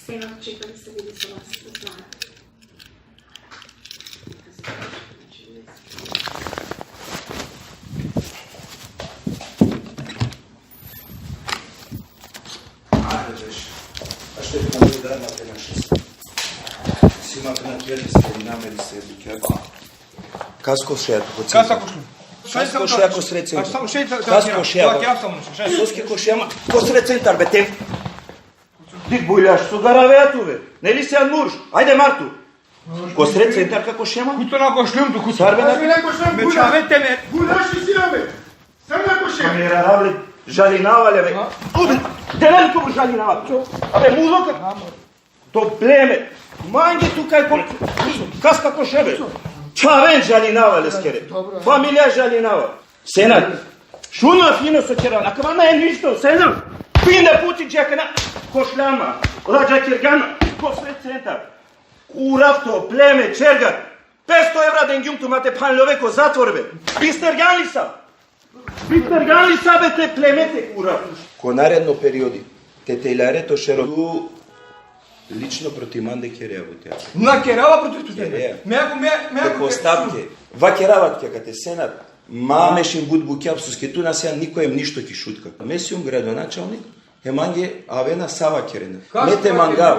Сенат чека да се види со вас, да знае. Ajde, već. A što je to mi da imate na 6? Si imate na kjeri ste i nameri se edukati. Kasko šeja to po Kas ako što? Kasko šeja ko sred centar. Samo šeja Kasko šeja. Soske ko šeja ko sred centar, bete. Dik buljaš su garaveatu, be. Ne li se an murš? Ajde, Martu. Ko sred centar kako šema? Kuto na košljum tu kuto. Sarbe na... Me čavete me. Gulaš i sirame! Sam na košem! Kamera ravli žalinavalja, be. Ube, delali ko žalinavalja. Abe, muzoka. To pleme. Mange tu kaj ko... Kas kako šebe? Čaven žalinavalja skere. Familija žalinavalja. Senat. Šuno fino so čeran. Aka vama je ništo, senat. Fine puti džekana. Košljama. Lađa kirgana. Ko sred centar. Uravto, pleme, čergat. 500 evra dengjum tu mate panlove ko zatvorbe. Bister ganlisa. Bister ganlisa be te plemete urav. Ko naredno periodi. Te telare to šerodu lično proti mande kereavu te. Na kerava protiv tu Kerea. Me Te postavke. Va keravat ke te senat. Mamešim budbu kjapsuske tu nas ja nikojem ništo ki šutka. Mesijum gradonačelnik. Hemange avena sava kerena. Mete mangav.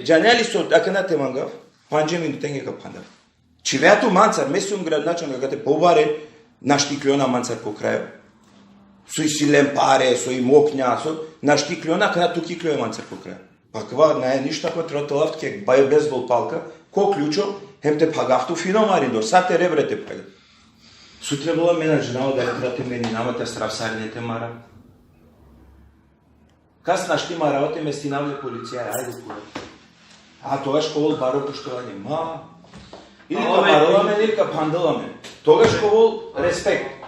Janeli so akana te mangav. 5 minute ka pandav. Чивеато манцар, месиум градначалник кога те побаре наштиклиона манцар по крају. Со силен паре, со и мокња, со наштиклиона кога туки клио манцар по крају. Па кога не е ништо ко тротолавт ке бај безбол палка, ко клучо, хем те пагафту фино маридор, са те ребрете пага. Сутре була мена жена да трати мени намата стравсарните мара. Кас нашти маравате ме стинавле полиција, ајде кура. А тоа школ баро поштовање, ма. Или па мароламе, или па пандаламе. Тогаш ко вол респект.